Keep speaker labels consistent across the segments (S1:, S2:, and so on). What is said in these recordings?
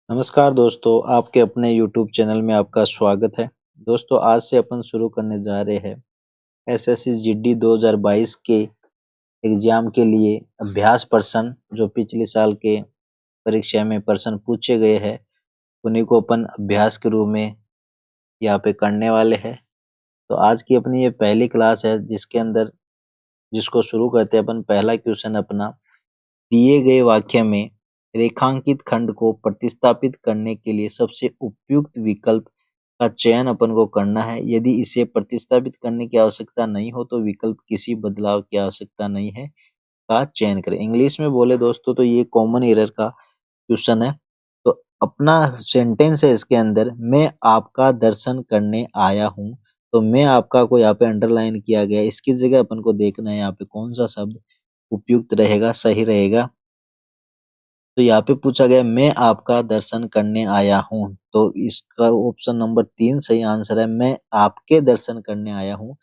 S1: नमस्कार दोस्तों, आपके अपने YouTube चैनल में आपका स्वागत है। दोस्तों, आज से अपन शुरू करने जा रहे हैं एसएससी जीडी 2022 के एग्जाम के लिए अभ्यास प्रश्न। जो पिछले साल के परीक्षा में प्रश्न पूछे गए हैं, उन्हीं को अपन अभ्यास के रूप में यहाँ पे करने वाले हैं। तो आज की अपनी ये पहली क्लास है, जिसको शुरू करते हैं अपन। पहला क्वेश्चन अपना, दिए गए वाक्य में रेखांकित खंड को प्रतिस्थापित करने के लिए सबसे उपयुक्त विकल्प का चयन अपन को करना है। यदि इसे प्रतिस्थापित करने की आवश्यकता नहीं हो तो विकल्प किसी बदलाव की आवश्यकता नहीं है का चयन करें। इंग्लिश में बोले दोस्तों तो ये कॉमन एरर का क्वेश्चन है। तो अपना सेंटेंस है इसके अंदर, मैं आपका दर्शन करने आया हूँ। तो मैं आपका को यहाँ पे अंडरलाइन किया गया। इसकी जगह अपन को देखना है यहाँ पे कौन सा शब्द उपयुक्त रहेगा, सही रहेगा। तो यहाँ पे पूछा गया मैं आपका दर्शन करने आया हूँ, तो इसका ऑप्शन नंबर 3 सही आंसर है। मैं आपके दर्शन करने आया हूँ।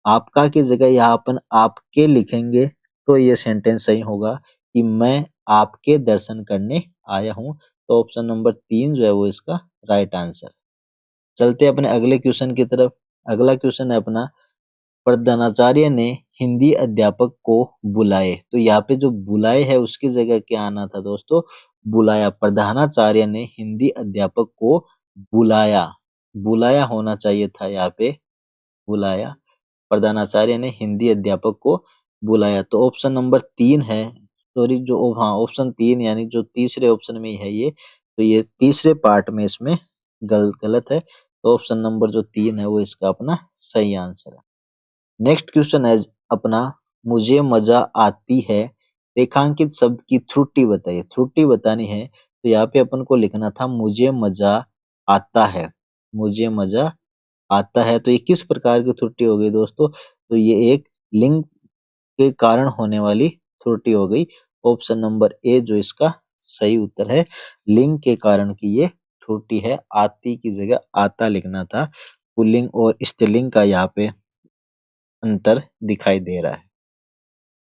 S1: आपका की जगह यहाँ अपन आपके लिखेंगे तो ये सेंटेंस सही होगा कि मैं आपके दर्शन करने आया हूँ। तो ऑप्शन नंबर 3 जो है वो इसका राइट आंसर। चलते अपने अगले क्वेश्चन की तरफ। अगला क्वेश्चन है अपना, प्रधानाचार्य ने हिंदी अध्यापक को बुलाए। तो यहाँ पे जो बुलाए है उसकी जगह क्या आना था दोस्तों, बुलाया। प्रधानाचार्य ने हिंदी अध्यापक को बुलाया, बुलाया होना चाहिए था यहाँ पे, बुलाया। प्रधानाचार्य ने हिंदी अध्यापक को बुलाया। तो ऑप्शन नंबर 3 है, सॉरी जो हाँ ऑप्शन 3 यानी जो तीसरे ऑप्शन में है ये, तो ये तीसरे पार्ट में इसमें गलत है। तो ऑप्शन नंबर जो 3 है वो इसका अपना सही आंसर है। नेक्स्ट क्वेश्चन है अपना, मुझे मजा आती है रेखांकित शब्द की त्रुटि बताइए। त्रुटि बतानी है तो यहाँ पे अपन को लिखना था मुझे मजा आता है, मुझे मजा आता है। तो ये किस प्रकार की त्रुटि हो गई दोस्तों, तो ये एक लिंग के कारण होने वाली त्रुटि हो गई। ऑप्शन नंबर ए जो इसका सही उत्तर है, लिंग के कारण की ये त्रुटि है। आती की जगह आता लिखना था। पुल्लिंग और स्त्रीलिंग का यहाँ पे अंतर दिखाई दे रहा है।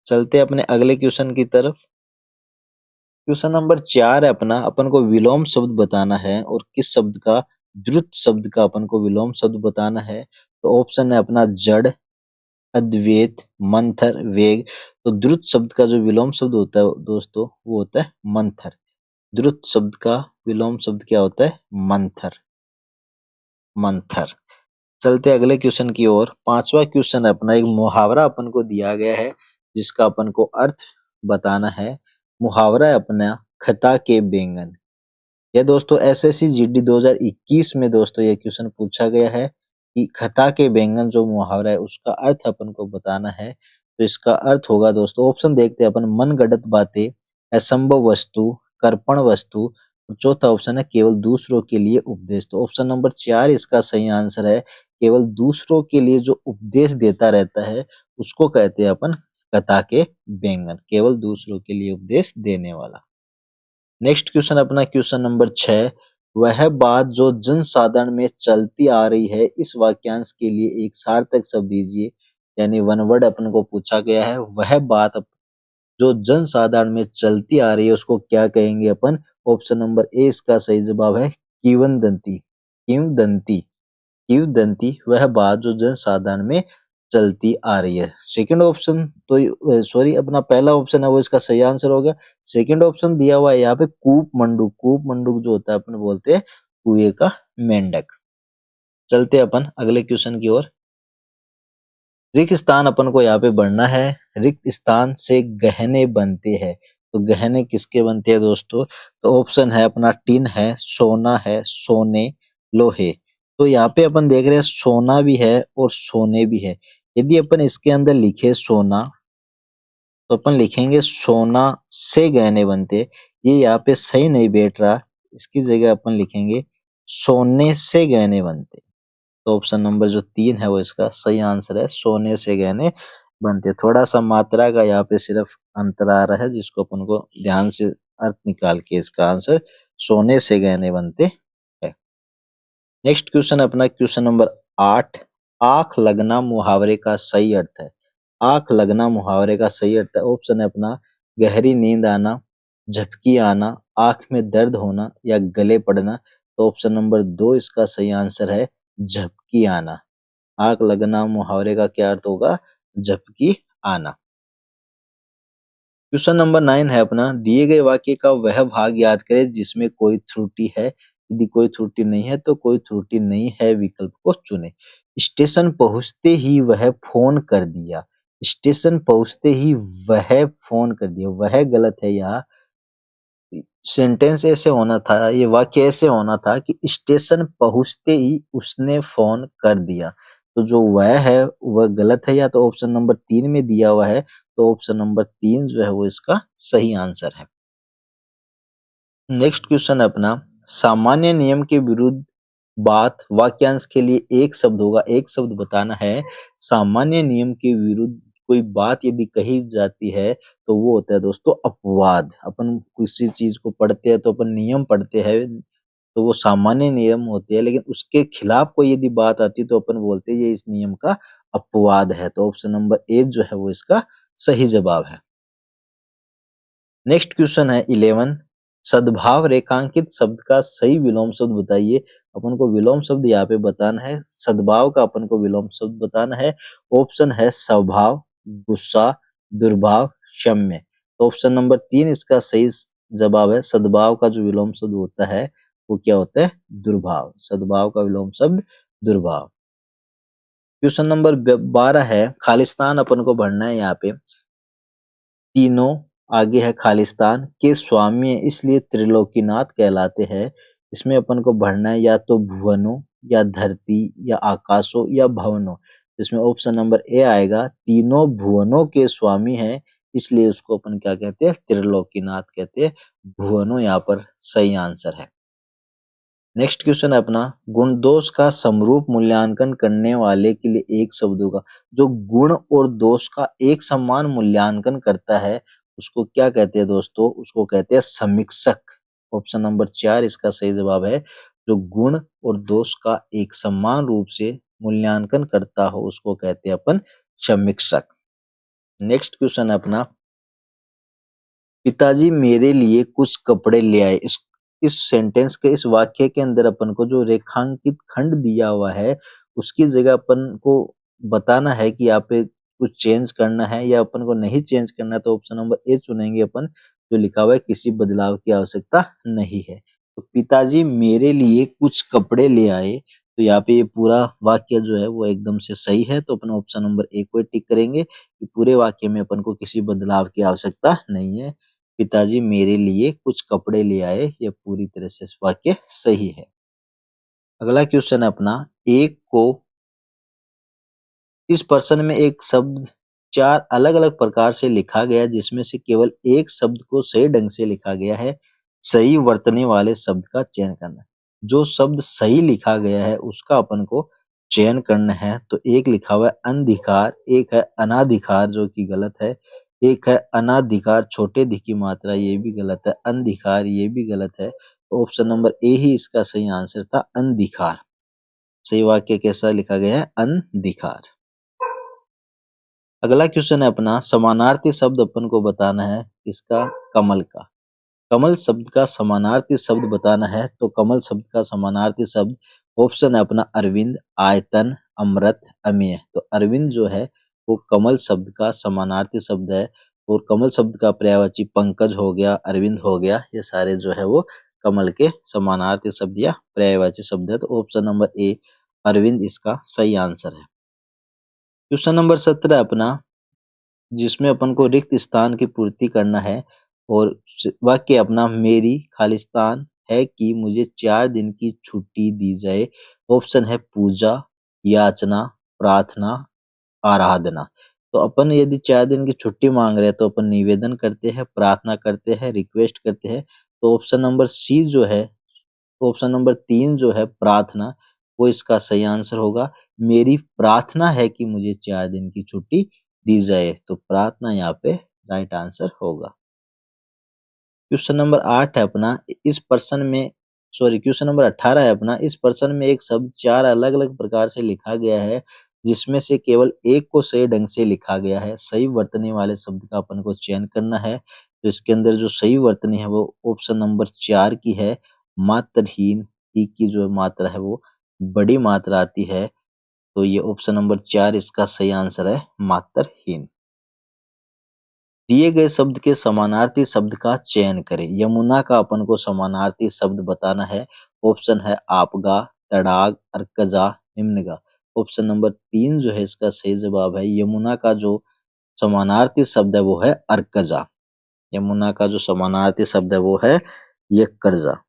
S1: चलते अपने अगले क्वेश्चन की तरफ। क्वेश्चन नंबर 4 है अपना, अपन को विलोम शब्द बताना है और किस शब्द का, द्रुत शब्द का अपन को विलोम शब्द बताना है। तो ऑप्शन है अपना जड़, अद्वैत, मंथर, वेग। तो द्रुत शब्द का जो विलोम शब्द होता है दोस्तों वो होता है मंथर। द्रुत शब्द का विलोम शब्द क्या होता है, मंथर, मंथर। चलते अगले क्वेश्चन की ओर। पांचवा क्वेश्चन है अपना, एक मुहावरा अपन को दिया गया है जिसका अपन को अर्थ बताना है। मुहावरा है अपना खता के बैंगन। यह दोस्तों एसएससी जीडी 2021 में दोस्तों ये क्वेश्चन पूछा गया है कि खता के बैंगन जो मुहावरा है उसका अर्थ अपन को बताना है। तो इसका अर्थ होगा दोस्तों, ऑप्शन देखते हैं अपन, मनगढ़ंत बातें, असंभव वस्तु, कर्पण वस्तु। चौथा ऑप्शन है केवल दूसरों के लिए उपदेश। तो ऑप्शन नंबर 4 इसका सही आंसर है। केवल दूसरों के लिए जो उपदेश देता रहता है उसको कहते हैं अपन कथा के बैंगन, केवल दूसरों के लिए उपदेश देने वाला। नेक्स्ट क्वेश्चन अपना क्वेश्चन नंबर 6, वह बात जो जनसाधारण में चलती आ रही है, इस वाक्यांश के लिए एक सार्थक शब्द दीजिए। यानी वन वर्ड अपन को पूछा गया है, वह बात जो जनसाधारण में चलती आ रही है उसको क्या कहेंगे अपन। ऑप्शन नंबर ए इसका सही जवाब है किंवदंती, किंवदंती, किंवदंती। वह बात जो जनसाधारण में चलती आ रही है। सेकंड ऑप्शन तो सॉरी अपना पहला ऑप्शन है वो इसका सही आंसर होगा। सेकंड ऑप्शन दिया हुआ है यहाँ पे कूप मंडूक, कूप मंडूक जो होता है अपन बोलते हैं कुएं का मेंढक। चलते अपन अगले क्वेश्चन की ओर। रिक्त स्थान अपन को यहाँ पे बढ़ना है। रिक्त स्थान से गहने बनते हैं। तो गहने किसके बनते हैं दोस्तों, तो ऑप्शन है अपना टिन है, सोना है, सोने, लोहे। तो यहाँ पे अपन देख रहे हैं सोना भी है और सोने भी है। यदि अपन इसके अंदर लिखे सोना तो अपन लिखेंगे सोना से गहने बनते। ये यहाँ पे सही नहीं बैठ रहा, इसकी जगह अपन लिखेंगे सोने से गहने बनते। तो ऑप्शन नंबर जो 3 है वो इसका सही आंसर है, सोने से गहने बनते। थोड़ा सा मात्रा का यहाँ पे सिर्फ अंतर आ रहा है जिसको अपन को ध्यान से अर्थ निकाल के इसका आंसर सोने से गहने बनते है। नेक्स्ट क्वेश्चन अपना क्वेश्चन नंबर 8, आंख लगना मुहावरे का सही अर्थ है। आंख लगना मुहावरे का सही अर्थ है। ऑप्शन है अपना गहरी नींद आना, झपकी आना, आंख में दर्द होना या गले पड़ना। तो ऑप्शन नंबर 2 इसका सही आंसर है झपकी आना। आग लगना मुहावरे का क्या अर्थ होगा? झपकी आना। क्वेश्चन नंबर 9 है अपना, दिए गए वाक्य का वह भाग याद करें जिसमें कोई त्रुटि है। यदि कोई त्रुटि नहीं है तो कोई त्रुटि नहीं है विकल्प को चुने। स्टेशन पहुंचते ही वह फोन कर दिया। स्टेशन पहुंचते ही वह फोन कर दिया, वह गलत है यहाँ। सेंटेंस ऐसे होना था, ये वाक्य ऐसे होना था कि स्टेशन पहुंचते ही उसने फोन कर दिया। तो जो वह है वह गलत है, या तो ऑप्शन नंबर 3 में दिया हुआ है। तो ऑप्शन नंबर 3 जो है वो इसका सही आंसर है। नेक्स्ट क्वेश्चन अपना, सामान्य नियम के विरुद्ध बात वाक्यांश के लिए एक शब्द होगा, एक शब्द बताना है। सामान्य नियम के विरुद्ध कोई बात यदि कही जाती है तो वो होता है दोस्तों अपवाद। अपन किसी चीज को पढ़ते हैं तो अपन नियम पढ़ते हैं, तो वो सामान्य नियम होते हैं, लेकिन उसके खिलाफ कोई यदि बात आती है तो अपन बोलते हैं ये इस नियम का अपवाद है। तो ऑप्शन नंबर ए जो है वो इसका सही जवाब है। नेक्स्ट क्वेश्चन है 11, सद्भाव रेखांकित शब्द का सही विलोम शब्द बताइए। अपन को विलोम शब्द यहाँ पे बताना है, सद्भाव का अपन को विलोम शब्द बताना है। ऑप्शन है स्वभाव, गुस्सा, दुर्भाव, क्षम्य। तो ऑप्शन नंबर 3 इसका सही जवाब है। सद्भाव का जो विलोम शब्द होता है वो क्या होता है? दुर्भाव। सद्भाव का विलोम शब्द दुर्भाव। क्वेश्चन नंबर 12 है, खालिस्तान अपन को भरना है यहाँ पे। तीनों आगे है खालिस्तान के स्वामी है, इसलिए त्रिलोकीनाथ कहलाते हैं। इसमें अपन को भरना है या तो भुवनों या धरती या आकाशों या भवनों। इसमें ऑप्शन नंबर ए आएगा, तीनों भुवनों के स्वामी हैं, इसलिए उसको अपन क्या कहते हैं? त्रिलोकीनाथ कहते हैं। भुवनों यहाँ पर सही आंसर है। नेक्स्ट क्वेश्चन है अपना, गुण दोष का समरूप मूल्यांकन करने वाले के लिए एक शब्द होगा। जो गुण और दोष का एक समान मूल्यांकन करता है उसको क्या कहते हैं दोस्तों? उसको कहते हैं समीक्षक। ऑप्शन नंबर 4 इसका सही जवाब है। जो गुण और दोष का एक समान रूप से मूल्यांकन करता हो उसको कहते हैं अपन समीक्षक। नेक्स्ट क्वेश्चन है अपना, पिताजी मेरे लिए कुछ कपड़े ले आए। इस सेंटेंस के, इस वाक्य के अंदर अपन को जो रेखांकित खंड दिया हुआ है उसकी जगह अपन को बताना है कि यहाँ पे कुछ चेंज करना है या अपन को नहीं चेंज करना है। तो ऑप्शन नंबर ए चुनेंगे अपन, जो लिखा हुआ है किसी बदलाव की आवश्यकता नहीं है। तो पिताजी मेरे लिए कुछ कपड़े ले आए, तो यहाँ पे ये पूरा वाक्य जो है वो एकदम से सही है। तो अपन ऑप्शन नंबर ए को टिक करेंगे कि पूरे वाक्य में अपन को किसी बदलाव की आवश्यकता नहीं है। पिताजी मेरे लिए कुछ कपड़े ले आए, यह पूरी तरह से वाक्य सही है। अगला क्वेश्चन है अपना, एक को इस प्रश्न में एक शब्द 4 अलग-अलग प्रकार से लिखा गया जिसमें से केवल एक शब्द को सही ढंग से लिखा गया है। सही वर्तने वाले शब्द का चयन करना है। जो शब्द सही लिखा गया है उसका अपन को चयन करना है। तो एक लिखा हुआ है अनधिकार, एक है अनाधिकार जो कि गलत है, एक है अनाधिकार छोटे धी की मात्रा, ये भी गलत है, अनधिकार ये भी गलत है। तो ऑप्शन नंबर ए ही इसका सही आंसर था, अनधिकार। सही वाक्य कैसा लिखा गया है? अनधिकार। अगला क्वेश्चन है अपना, समानार्थी शब्द अपन को बताना है इसका कमल का। कमल शब्द का समानार्थी शब्द बताना है। तो कमल शब्द का समानार्थी शब्द ऑप्शन है अपना अरविंद, आयतन, अमृत, अमेय। तो अरविंद जो है वो कमल शब्द का समानार्थी शब्द है, और कमल शब्द का पर्यायवाची पंकज हो गया, अरविंद हो गया, ये सारे जो है वो कमल के समानार्थी शब्द या पर्यायवाची शब्द है। तो ऑप्शन नंबर ए अरविंद इसका सही आंसर है। क्वेश्चन नंबर 17 अपना, जिसमें अपन को रिक्त स्थान की पूर्ति करना है, और वाक्य अपना मेरी खालिस्तान है कि मुझे 4 दिन की छुट्टी दी जाए। ऑप्शन है पूजा, याचना, प्रार्थना, आराधना। तो अपन यदि 4 दिन की छुट्टी मांग रहे हैं तो अपन निवेदन करते हैं, प्रार्थना करते हैं, रिक्वेस्ट करते हैं। तो ऑप्शन नंबर सी जो है, ऑप्शन नंबर 3 जो है प्रार्थना, वो इसका सही आंसर होगा। मेरी प्रार्थना है कि मुझे 4 दिन की छुट्टी दी जाए, तो प्रार्थना यहाँ पे राइट आंसर होगा। क्वेश्चन नंबर 8 है अपना, इस प्रश्न में क्वेश्चन नंबर 18 है अपना, इस प्रश्न में एक शब्द 4 अलग-अलग प्रकार से लिखा गया है जिसमें से केवल एक को सही ढंग से लिखा गया है। सही वर्तने वाले शब्द का अपन को चयन करना है। तो इसके अंदर जो सही वर्तनी है वो ऑप्शन नंबर 4 की है, मात्रहीन। ही की जो मात्रा है वो बड़ी मात्रा आती है, तो ये ऑप्शन नंबर 4 इसका सही आंसर है, मात्रहीन। दिए गए शब्द के समानार्थी शब्द का चयन करें। यमुना का अपन को समानार्थी शब्द बताना है। ऑप्शन है आपगा, तड़ाग, अर्कजा, निम्नगा। ऑप्शन नंबर 3 जो है इसका सही जवाब है। यमुना का जो समानार्थी शब्द है वो है अर्कजा। यमुना का जो समानार्थी शब्द है वो है यक्करजा।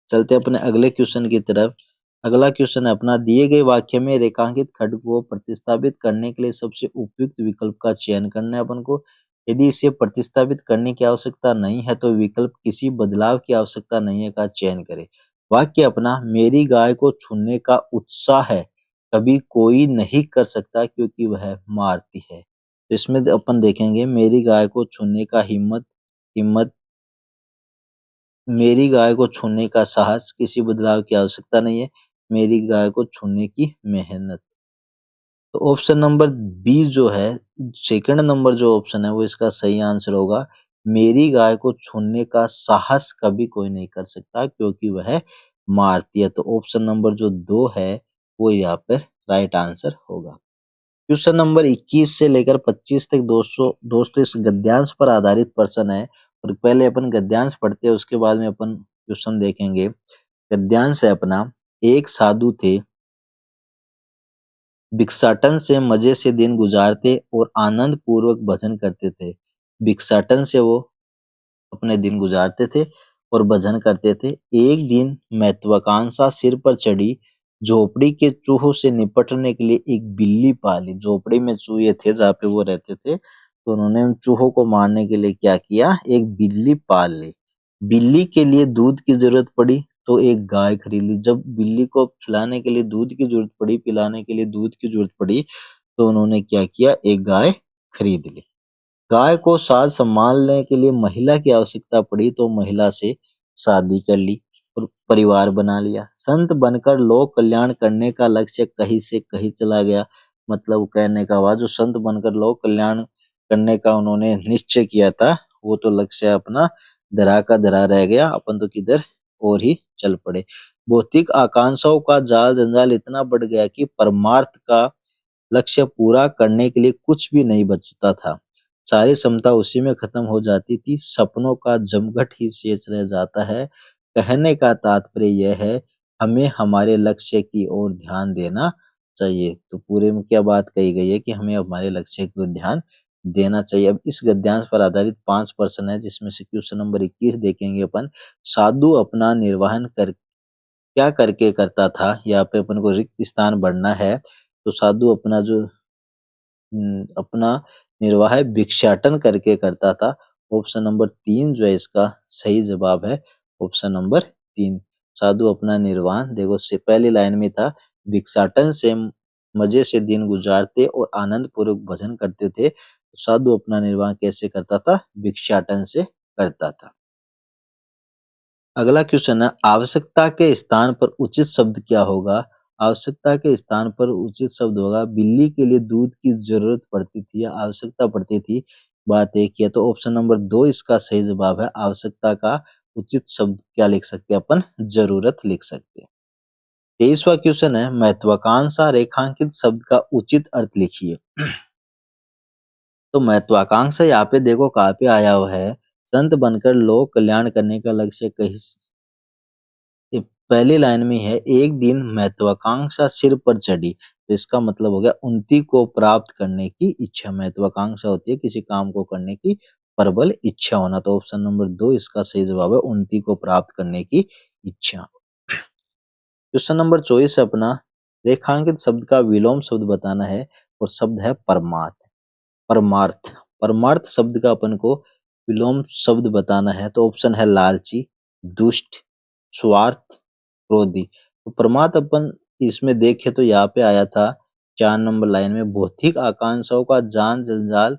S1: चलते अपने अगले क्वेश्चन की तरफ। अगला क्वेश्चन है अपना, दिए गए वाक्य में रेखांकित खंड को प्रतिस्थापित करने के लिए सबसे उपयुक्त विकल्प का चयन करना है अपन को। यदि इसे प्रतिस्थापित करने की आवश्यकता नहीं है तो विकल्प किसी बदलाव की आवश्यकता नहीं है का चयन करें। वाक्य अपना, मेरी गाय को छूने का उत्साह है कभी कोई नहीं कर सकता क्योंकि वह मारती है। तो इसमें अपन देखेंगे मेरी गाय को छूने का हिम्मत, हिम्मत, मेरी गाय को छूने का साहस, किसी बदलाव की आवश्यकता नहीं है, मेरी गाय को छूने की मेहनत। तो ऑप्शन नंबर बी जो है, सेकंड नंबर जो ऑप्शन है वो इसका सही आंसर होगा। मेरी गाय को छूने का साहस कभी कोई नहीं कर सकता क्योंकि वह मारती है। तो ऑप्शन नंबर जो 2 है वो यहाँ पर राइट आंसर होगा। क्वेश्चन नंबर 21 से लेकर 25 तक दोस्तों इस गद्यांश पर आधारित प्रश्न है। और पहले अपन गद्यांश पढ़ते हैं, उसके बाद में अपन क्वेश्चन देखेंगे। गद्यांश है अपना, एक साधु थे, भिक्षाटन से मजे से दिन गुजारते और आनंद पूर्वक भजन करते थे। भिक्षाटन से वो अपने दिन गुजारते थे और भजन करते थे। एक दिन महत्वाकांक्षा सिर पर चढ़ी, झोपड़ी के चूहों से निपटने के लिए एक बिल्ली पाली। झोपड़ी में चूहे थे जहाँ पे वो रहते थे, तो उन्होंने उन चूहों को मारने के लिए क्या किया, एक बिल्ली पाल ली। बिल्ली के लिए दूध की जरूरत पड़ी तो एक गाय खरीद ली। जब बिल्ली को खिलाने के लिए दूध की जरूरत पड़ी, पिलाने के लिए दूध की जरूरत पड़ी, तो उन्होंने क्या किया, एक गाय खरीद ली। गाय को साज संभालने के लिए महिला की आवश्यकता पड़ी तो महिला से शादी कर ली और परिवार बना लिया। संत बनकर लोक कल्याण करने का लक्ष्य कहीं से कहीं चला गया। मतलब कहने का हुआ, जो संत बनकर लोक कल्याण करने का उन्होंने निश्चय किया था वो तो लक्ष्य अपना धरा का धरा रह गया, अपन तो किधर और ही चल पड़े। भौतिक आकांक्षाओं का जाल जंजाल इतना बढ़ गया कि परमार्थ का लक्ष्य पूरा करने के लिए कुछ भी नहीं बचता था। सारी क्षमता उसी में खत्म हो जाती थी। सपनों का जमघट ही शेष रह जाता है। कहने का तात्पर्य यह है, हमें हमारे लक्ष्य की ओर ध्यान देना चाहिए। तो पूरे में क्या बात कही गई है कि हमें हमारे लक्ष्य की ओर ध्यान देना चाहिए। अब इस गद्यांश पर आधारित 5 प्रश्न है, जिसमें से क्वेश्चन नंबर 21 देखेंगे अपन। साधु अपना निर्वहन कर क्या करके करता था, यहाँ पे अपन को रिक्त स्थान भरना है। तो साधु अपना जो अपना निर्वाह भिक्षाटन करके करता था। ऑप्शन नंबर 3 जो है इसका सही जवाब है, ऑप्शन नंबर 3। साधु अपना निर्वाह, देखो से पहली लाइन में था, भिक्षाटन से मजे से दिन गुजारते और आनंद पूर्वक भजन करते थे। तो साधु अपना निर्वाह कैसे करता था, भिक्षाटन से करता था। अगला क्वेश्चन है, आवश्यकता के स्थान पर उचित शब्द क्या होगा। आवश्यकता के स्थान पर उचित शब्द होगा, बिल्ली के लिए दूध की जरूरत पड़ती थी या आवश्यकता पड़ती थी। बात एक ही है, तो ऑप्शन नंबर 2 इसका सही जवाब है। आवश्यकता का उचित शब्द क्या लिख सकते हैं अपन, जरूरत लिख सकते हैं। 23वां क्वेश्चन है, महत्वाकांक्षा रेखांकित शब्द का उचित अर्थ लिखिए। तो महत्वाकांक्षा यहाँ पे देखो कहाँ पे आया हुआ है, संत बनकर लोक कल्याण करने का लक्ष्य कहीं ये पहली लाइन में है, एक दिन महत्वाकांक्षा सिर पर चढ़ी। तो इसका मतलब हो गया उन्नति को प्राप्त करने की इच्छा। महत्वाकांक्षा होती है किसी काम को करने की प्रबल इच्छा होना। तो ऑप्शन नंबर 2 इसका सही जवाब है, उन्नति को प्राप्त करने की इच्छा। क्वेश्चन नंबर 24 अपना, रेखांकित शब्द का विलोम शब्द बताना है और शब्द है परमार्थ। परमार्थ, परमार्थ शब्द का अपन को विलोम शब्द बताना है। तो ऑप्शन है लालची, दुष्ट, स्वार्थ, क्रोधी। तो परमार्थ अपन इसमें देखे तो यहाँ पे आया था 4 नंबर लाइन में, भौतिक आकांक्षाओं का जान जंजाल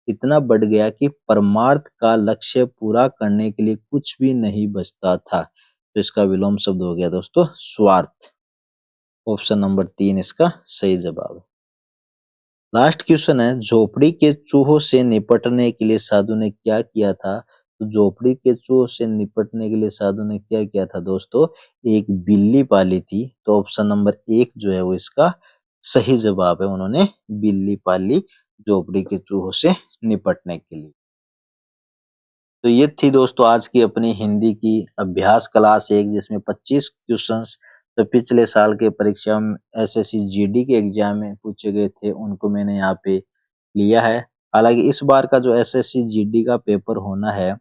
S1: इतना बढ़ गया कि परमार्थ का लक्ष्य पूरा करने के लिए कुछ भी नहीं बचता था। तो इसका विलोम शब्द हो गया दोस्तों स्वार्थ। ऑप्शन नंबर 3 इसका सही जवाब है। लास्ट क्वेश्चन है, झोपड़ी के चूहों से निपटने के लिए साधु ने क्या किया था? तो झोपड़ी के चूहों से निपटने के लिए साधु ने क्या किया था दोस्तों? एक बिल्ली पाली थी। तो ऑप्शन नंबर 1 जो है वो इसका सही जवाब है। उन्होंने बिल्ली पाली झोपड़ी के चूहों से निपटने के लिए। तो ये थी दोस्तों आज की अपनी हिंदी की अभ्यास क्लास 1, जिसमें 25 क्वेश्चंस तो पिछले साल के परीक्षा में एसएससी जीडी के एग्जाम में पूछे गए थे, उनको मैंने यहाँ पे लिया है। हालांकि इस बार का जो एसएससी जीडी का पेपर होना है,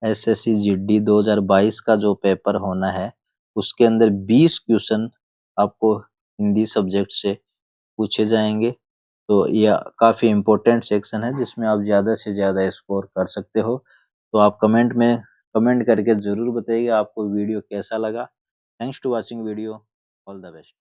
S1: एसएससी जीडी 2022 का जो पेपर होना है, उसके अंदर 20 क्वेश्चन आपको हिंदी सब्जेक्ट से पूछे जाएंगे। तो यह काफ़ी इम्पोर्टेंट सेक्शन है, जिसमें आप ज़्यादा से ज़्यादा स्कोर कर सकते हो। तो आप कमेंट में कमेंट करके ज़रूर बताइएगा आपको वीडियो कैसा लगा। Thanks to watching video. All the best.